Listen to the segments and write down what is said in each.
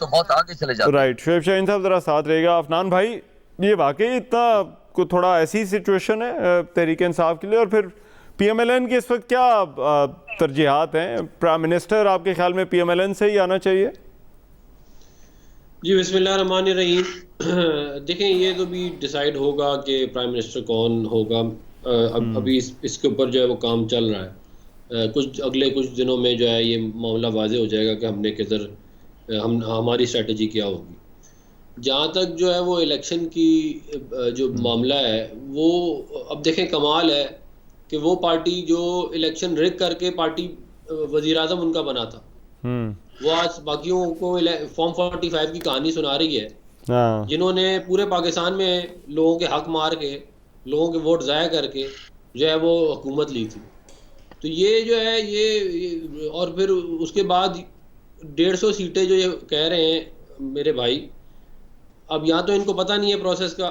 تو بہت آگے چلے جاتے ہیں. رائٹ. شعیب شاہین صاحب ذرا ساتھ رہے گا. عفنان بھائی یہ واقعی اتنا کوئی تھوڑا ایسی سچویشن ہے تحریک انصاف کے لیے, اور پھر پی ایم ایل این کی اس وقت کیا ترجیحات ہیں؟ پرائم منسٹر آپ کے خیال میں پی ایم ایل این سے ہی آنا چاہیے؟ جی بسم اللہ الرحمن الرحیم. دیکھیں یہ تو بھی ڈیسائیڈ ہوگا کہ پرائم منسٹر کون ہوگا. ابھی اس کے اوپر جو ہے وہ کام چل رہا ہے. اگلے کچھ دنوں میں جو ہے یہ معاملہ واضح ہو جائے گا کہ ہم نے کدھر ہماری اسٹریٹجی کیا ہوگی. جہاں تک جو ہے وہ الیکشن کی جو معاملہ ہے وہ اب دیکھیں کمال ہے کہ وہ پارٹی جو الیکشن ریگ کر کے پارٹی وزیر اعظم ان کا بنا تھا, وہ آج باقیوں کو فارم 45 کی کہانی سنا رہی ہے, جنہوں نے پورے پاکستان میں لوگوں کے حق مار کے, لوگوں کے ووٹ ضائع کر کے جو ہے وہ حکومت لی تھی. تو یہ جو ہے یہ اور پھر اس کے بعد 150 سیٹیں جو یہ کہہ رہے ہیں میرے بھائی, اب یہاں تو ان کو پتہ نہیں ہے پروسیس کا.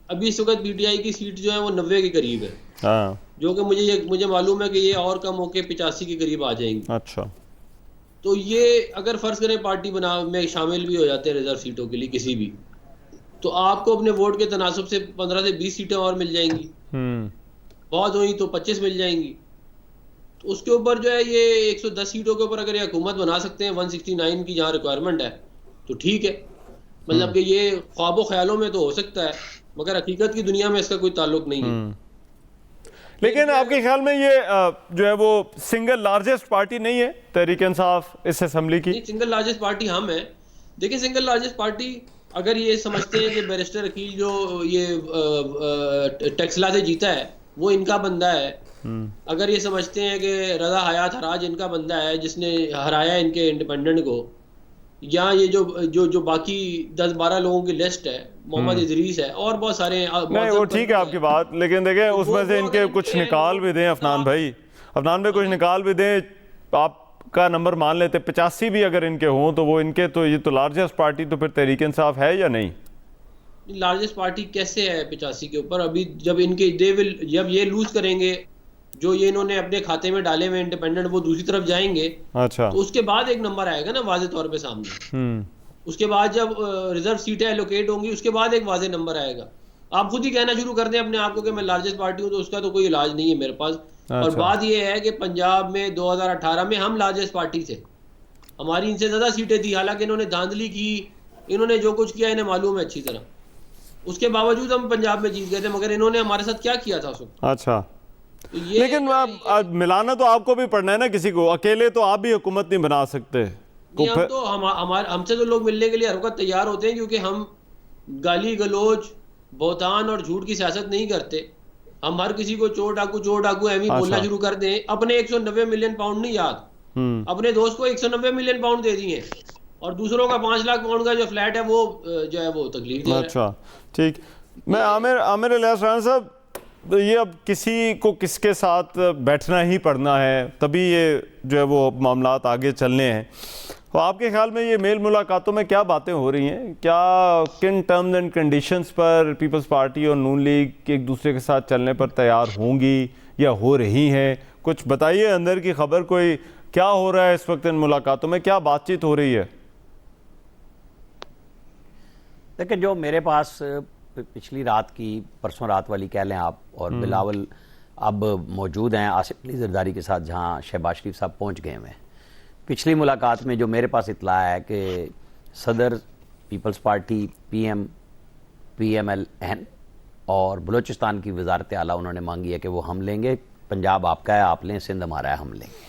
ابھی اس وقت پی ٹی آئی کی سیٹ جو ہے وہ 90 کے قریب ہے, جو کہ مجھے معلوم ہے کہ یہ اور کم ہو کے 85 کے قریب آ جائیں گی. اچھا. تو یہ اگر فرض کریں پارٹی میں شامل بھی ہو جاتے ہیں ریزرو سیٹوں کے لیے کسی بھی, تو آپ کو اپنے ووٹ کے تناسب سے 15 سے 20 سیٹیں اور مل جائیں گی, بہت ہوئی تو 25 مل جائیں گی. تو اس کے اوپر جو ہے یہ 110 سیٹوں کے اوپر اگر یہ حکومت بنا سکتے ہیں 169 کی جہاں ریکوائرمنٹ ہے تو ٹھیک ہے. مطلب کہ یہ خواب و خیالوں میں تو ہو سکتا ہے مگر حقیقت کی دنیا میں اس کا کوئی تعلق نہیں ہے. لیکن آپ کے خیال میں یہ جو ہے وہ سنگل لارجسٹ پارٹی نہیں ہے تحریک انصاف اس اسمبلی کی؟ سنگل لارجسٹ پارٹی ہم ہیں. دیکھیں سنگل لارجسٹ پارٹی اگر یہ سمجھتے ہیں کہ بیرسٹر عقیل جو یہ ٹیکسلا سے جیتا ہے وہ ان کا بندہ ہے, اگر یہ سمجھتے ہیں کہ رضا حیات حراج ان کا بندہ ہے جس نے ہرایا ان کے انڈیپینڈنٹ کو, یا یہ جو باقی 10-12 لوگوں کی لسٹ ہے, محمد ادریس ہے اور بہت سارے نہیں, وہ ٹھیک ہے آپ کی بات, لیکن دیکھیں اس میں سے ان کے کچھ نکال بھی دیں. عفنان بھائی کچھ نکال بھی دیں, آپ کا نمبر مان لیتے 85 بھی اگر ان کے ہوں تو وہ ان کے تو یہ تو لارجسٹ پارٹی تو پھر تحریک انصاف ہے یا نہیں؟ لارجسٹ پارٹی کیسے ہے 85 کے اوپر؟ ابھی جب ان کے جب یہ لوز کریں گے جو یہ انہوں نے اپنے کھاتے میں ڈالے ہوئے انڈیپینڈنٹ وہ دوسری طرف جائیں گے, اچھا, تو اس کے بعد ایک نمبر آئے گا نا واضح طور پہ سامنے. اس کے بعد جب ریزرو سیٹیں الوکیٹ ہوں گی اس کے بعد ایک واضح نمبر آئے گا. آپ خود ہی کہنا شروع کر دیں اپنے آپ کو کہ میں لارجسٹ پارٹی ہوں, تو اس کا تو کوئی علاج نہیں ہے میرے پاس. اور بات یہ ہے کہ پنجاب میں 2018 میں ہم لارجسٹ پارٹی تھے, ہماری ان سے زیادہ سیٹیں تھی, حالانکہ انہوں نے دھاندلی کی, انہوں نے جو کچھ کیا انہیں معلوم ہے اچھی طرح. اس کے باوجود ہم پنجاب میں جیت گئے تھے, مگر انہوں نے ہمارے ساتھ کیا کیا تھا اس وقت. اچھا, لیکن ملانا تو آپ کو بھی پڑنا ہے نا کسی کو, اکیلے تو آپ بھی حکومت نہیں بنا سکتے. ہم سے تو لوگ ملنے کے لیے ہر وقت تیار ہوتے ہیں, کیونکہ ہم گالی گلوچ بہتان اور جھوٹ کی سیاست نہیں کرتے. ہم ہر کسی کو چور ڈاکو ایویں بولنا شروع کر دیں. اپنے 190 ملین پاؤنڈ نہیں یاد, اپنے دوست کو 190 ملین پاؤنڈ دے دیے, اور دوسروں کا 5 لاکھ پاؤنڈ کا جو فلیٹ ہے وہ جو ہے وہ تکلیف دے رہا ہے. اچھا ٹھیک. میں عامر الیاس رانا صاحب, یہ اب کسی کو کس کے ساتھ بیٹھنا ہی پڑنا ہے تبھی یہ جو ہے وہ معاملات آگے چلنے ہیں. تو آپ کے خیال میں یہ میل ملاقاتوں میں کیا باتیں ہو رہی ہیں؟ کیا کن ٹرمز اینڈ کنڈیشنز پر پیپلز پارٹی اور نون لیگ ایک دوسرے کے ساتھ چلنے پر تیار ہوں گی یا ہو رہی ہیں؟ کچھ بتائیے اندر کی خبر, کوئی کیا ہو رہا ہے اس وقت ان ملاقاتوں میں, کیا بات چیت ہو رہی ہے؟ دیکھیں جو میرے پاس پچھلی رات کی, پرسوں رات والی کہہ لیں آپ, اور بلاول اب موجود ہیں آصف علی زرداری کے ساتھ جہاں شہباز شریف صاحب پہنچ گئے ہیں. پچھلی ملاقات میں جو میرے پاس اطلاع ہے کہ صدر Peoples Party P M L N اور بلوچستان کی وزارت اعلیٰ انہوں نے مانگی ہے کہ وہ ہم لیں گے, پنجاب آپ کا ہے آپ لیں, سندھ ہمارا ہے ہم لیں گے.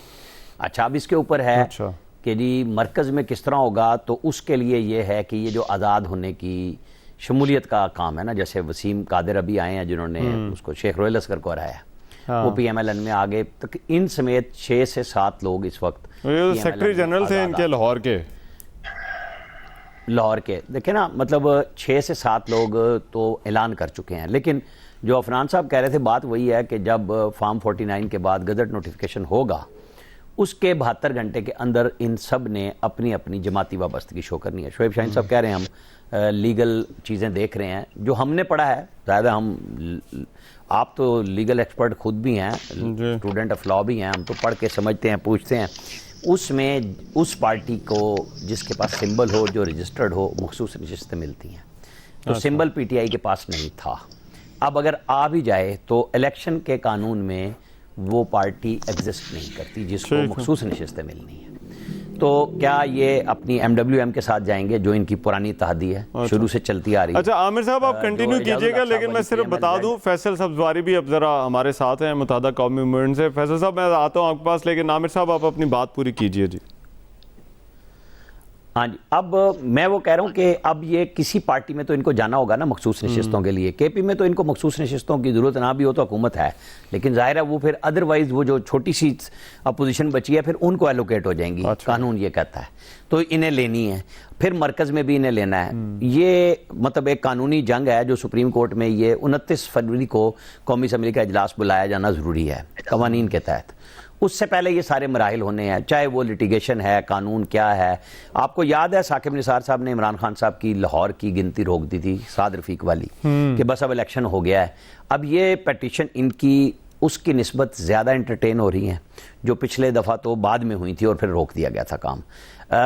اچھا, اب اس کے اوپر ہے کہ جی مرکز میں کس طرح ہوگا, تو اس کے لیے یہ ہے کہ یہ جو آزاد ہونے کی شمولیت کا کام ہے نا, جیسے وسیم قادر ابھی آئے ہیں جنہوں نے اس کو شیخ رویل اصغر کو ہرایا, وہ پی ایم ایل این میں آگے تک, ان سمیت 6 سے 7 لوگ اس وقت سیکرٹری جنرل تھے ان کے لاہور کے دیکھیں نا, مطلب 6 سے 7 لوگ تو اعلان کر چکے ہیں. لیکن جو عفنان صاحب کہہ رہے تھے بات وہی ہے کہ جب فارم 49 کے بعد گزٹ نوٹیفیکیشن ہوگا اس کے 72 گھنٹے کے اندر ان سب نے اپنی اپنی جماعتی وابستگی شو کرنی ہے. شعیب شاہین صاحب کہہ رہے ہیں ہم لیگل چیزیں دیکھ رہے ہیں, جو ہم نے پڑھا ہے, زیادہ ہم, آپ تو لیگل ایکسپرٹ خود بھی ہیں, اسٹوڈنٹ آف لا بھی ہیں, ہم تو پڑھ کے سمجھتے ہیں, پوچھتے ہیں. اس میں اس پارٹی کو جس کے پاس سمبل ہو، جو رجسٹرڈ ہو، مخصوص نشستیں ملتی ہیں. تو سمبل پی ٹی آئی کے پاس نہیں تھا. اب اگر آ بھی جائے تو الیکشن کے قانون میں وہ پارٹی ایگزسٹ نہیں کرتی جس کو مخصوص نشستیں ملنی ہیں. تو کیا یہ اپنی ایم ڈبلیو ایم کے ساتھ جائیں گے جو ان کی پرانی اتحادی ہے، شروع سے چلتی آ رہی ہے. اچھا عامر صاحب آپ کنٹینیو کیجئے گا، لیکن میں صرف بتا دوں فیصل سبزواری بھی اب ذرا ہمارے ساتھ ہیں متحدہ قومی موومنٹ سے. فیصل صاحب میں آتا ہوں آپ کے پاس، لیکن عامر صاحب آپ اپنی بات پوری کیجئے. جی ہاں جی، اب میں وہ کہہ رہا ہوں کہ اب یہ کسی پارٹی میں تو ان کو جانا ہوگا نا مخصوص نشستوں کے لیے. کے پی میں تو ان کو مخصوص نشستوں کی ضرورت نہ بھی ہو تو حکومت ہے، لیکن ظاہر ہے وہ پھر ادروائز وہ جو چھوٹی سی اپوزیشن بچی ہے پھر ان کو ایلوکیٹ ہو جائیں گی. قانون یہ کہتا ہے تو انہیں لینی ہے، پھر مرکز میں بھی انہیں لینا ہے. یہ مطلب ایک قانونی جنگ ہے جو سپریم کورٹ میں یہ 29 فروری کو قومی اسمبلی کا اجلاس بلایا جانا ضروری ہے قوانین کے تحت. اس سے پہلے یہ سارے مراحل ہونے ہیں، چاہے وہ لٹیگیشن ہے، قانون کیا ہے. آپ کو یاد ہے ثاقب نثار صاحب نے عمران خان صاحب کی لاہور کی گنتی روک دی تھی، سعد رفیق والی، کہ بس اب الیکشن ہو گیا ہے. اب یہ پیٹیشن ان کی اس کی نسبت زیادہ انٹرٹین ہو رہی ہیں جو پچھلے دفعہ تو بعد میں ہوئی تھی اور پھر روک دیا گیا تھا کام.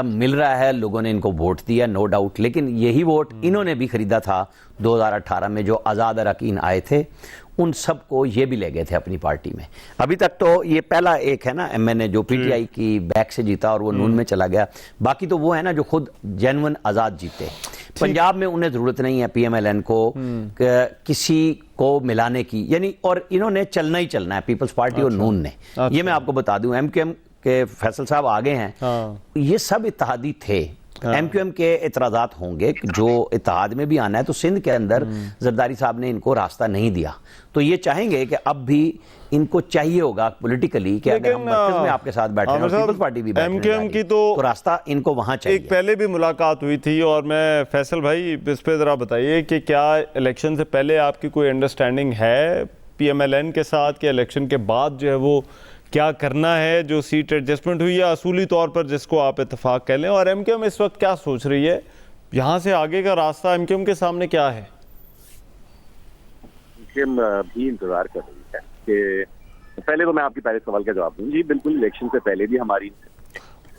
مل رہا ہے، لوگوں نے ان کو ووٹ دیا نو ڈاؤٹ، لیکن یہی ووٹ انہوں نے بھی خریدا تھا 2018 میں جو آزاد اراکین آئے تھے، ان سب کو یہ بھی لے گئے تھے اپنی پارٹی میں. ابھی تک تو یہ پہلا ایک ہے نا ایم این اے جو پی ٹی آئی کی بیک سے جیتا اور وہ نون میں چلا گیا. باقی تو وہ ہے نا جو خود جینون آزاد جیتے. پنجاب میں انہیں ضرورت نہیں ہے پی ایم ایل این کو کسی کو ملانے کی، یعنی اور انہوں نے چلنا ہی چلنا ہے پیپلز پارٹی اور نون نے. یہ میں آپ کو بتا دوں، ایم کیو ایم کے فیصل صاحب آگے ہیں، یہ سب اتحادی تھے. ایم کیو ایم کے اعتراضات ہوں گے جو اتحاد میں بھی آنا ہے، تو سندھ کے اندر زرداری صاحب نے ان کو راستہ نہیں دیا. تو یہ چاہیں گے کہ اب بھی ان کو چاہیے ہوگا پولیٹیکلی کہ اگر ہم مرکز میں آپ کے ساتھ بیٹھے ہیں اور پیپلز پارٹی بھی ایم کیو ایم کی تو راستہ ان کو وہاں چاہیے. ایک پہلے بھی ملاقات ہوئی تھی، اور میں فیصل بھائی اس پہ ذرا بتائیے کہ کیا الیکشن سے پہلے آپ کی کوئی انڈرسٹینڈنگ ہے پی ایم ایل این کے ساتھ کہ الیکشن کے بعد جو ہے وہ کیا کرنا ہے، جو سیٹ ایڈجسٹمنٹ ہوئی ہے اصولی طور پر جس کو آپ اتفاق کہہ لیں، اور ایم کیو ایم اس وقت کیا سوچ رہی ہے، یہاں سے آگے کا راستہ ایم کیو ایم کے سامنے کیا ہے؟ بھی انتظار کر رہی ہے کہ پہلے تو میں آپ کے پہلے سوال کا جواب دوں. جی بالکل، الیکشن سے پہلے بھی ہماری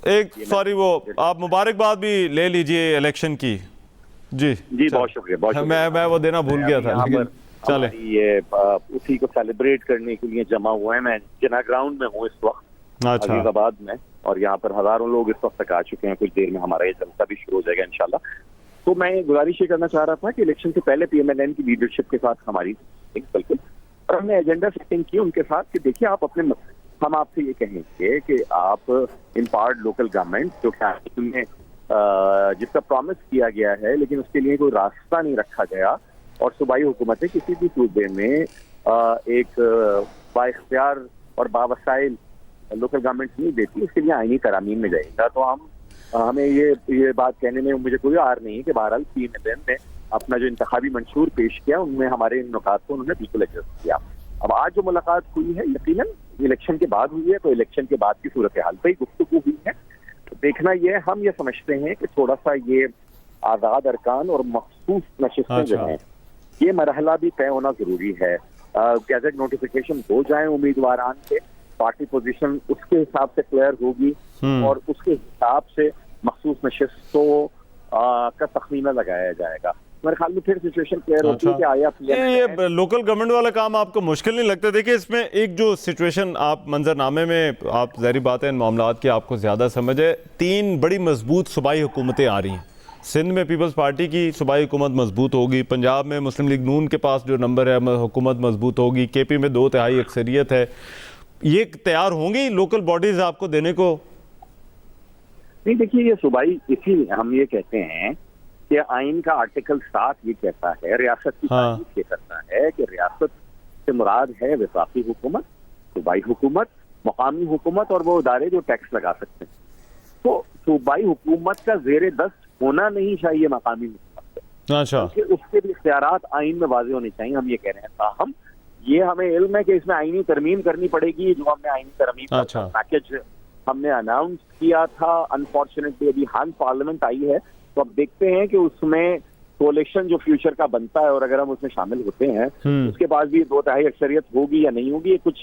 ایک سوری وہ آپ مبارکباد بھی لے لیجئے الیکشن کی. جی بہت شکریہ، بہت شکریہ. میں وہ دینا بھول گیا تھا، لیکن چلے یہ اسی کو سیلیبریٹ کرنے کے لیے جمع ہوئے ہیں. میں جنا گراؤنڈ میں ہوں اس وقت عزیز آباد میں، اور یہاں پر ہزاروں لوگ اس وقت تک آ چکے ہیں. کچھ دیر میں ہمارا یہ جلسہ بھی شروع ہو جائے گا انشاءاللہ. تو میں گزارش یہ کرنا چاہ رہا تھا کہ الیکشن سے پہلے پی ایم ایل این کی لیڈرشپ کے ساتھ ہماری بالکل، اور ہم نے ایجنڈا سیٹنگ کی ان کے ساتھ کہ دیکھیے آپ اپنے، ہم آپ سے یہ کہیں گے کہ آپ امپاورڈ لوکل گورنمنٹ جو کہ جس کا پرومس کیا گیا ہے لیکن اس کے لیے کوئی راستہ نہیں رکھا گیا، اور صوبائی حکومتیں کسی بھی صوبے میں ایک با اختیار اور باوسائل لوکل گورنمنٹ نہیں دیتی، اس کے لیے آئینی ترامیم میں جائے گا. تو ہمیں یہ بات کہنے میں مجھے کوئی عار نہیں ہے کہ بہرحال پی ایم ایل این نے اپنا جو انتخابی منشور پیش کیا ان میں ہمارے ان نکات کو انہوں نے بالکل ایڈجسٹ کیا. اب آج جو ملاقات ہوئی ہے یقیناً الیکشن کے بعد ہوئی ہے، تو الیکشن کے بعد کی صورتحال پہ ہی گفتگو ہوئی ہے. تو دیکھنا یہ ہم یہ سمجھتے ہیں کہ تھوڑا سا یہ آزاد ارکان اور مخصوص نشستیں جو ہیں یہ مرحلہ بھی طے ہونا ضروری ہے. گیزٹ نوٹیفیکیشن ہو جائیں امیدواران کے، پارٹی پوزیشن اس کے حساب سے کلیئر ہوگی اور اس کے حساب سے مخصوص نشستوں کا تخمینہ لگایا جائے گا. میرے خیال میں پھر سچویشن کلیئر ہوتی ہے کہ آیا یہ لوکل گورنمنٹ والا کام آپ کو مشکل نہیں لگتا؟ دیکھیں اس میں ایک جو سچویشن آپ منظرنامے میں، آپ ظاہری بات ہے ان معاملات کی آپ کو زیادہ سمجھ ہے، 3 بڑی مضبوط صوبائی حکومتیں آ رہی ہیں. سندھ میں پیپلز پارٹی کی صوبائی حکومت مضبوط ہوگی، پنجاب میں مسلم لیگ نون کے پاس جو نمبر ہے حکومت مضبوط ہوگی، کے پی میں 2/3 اکثریت ہے. یہ تیار ہوں گی لوکل باڈیز آپ کو دینے کو؟ نہیں دیکھیے، یہ صوبائی اسی لیے ہم یہ کہتے ہیں کہ آئین کا آرٹیکل 7 یہ کہتا ہے، ریاست کی تعریف یہ کرتا ہے کہ ریاست سے مراد ہے وفاقی حکومت، صوبائی حکومت، مقامی حکومت اور وہ ادارے جو ٹیکس لگا سکتے ہیں. تو صوبائی حکومت کا زیر دست ہونا نہیں چاہیے مقامی حکومت سے، اس کے بھی اختیارات آئین میں واضح ہونے چاہیے. ہم یہ کہہ رہے ہیں. تاہم یہ ہمیں علم ہے کہ اس میں آئینی ترمیم کرنی پڑے گی. جو ہم نے آئینی ترمیم کا پیکج ہم نے اناؤنس کیا تھا، انفارچونیٹلی ابھی حال پارلیمنٹ آئی ہے، تو اب دیکھتے ہیں کہ اس میں کولیشن جو فیوچر کا بنتا ہے اور اگر ہم اس میں شامل ہوتے ہیں اس کے بعد بھی 2/3 اکثریت ہوگی یا نہیں ہوگی، یہ کچھ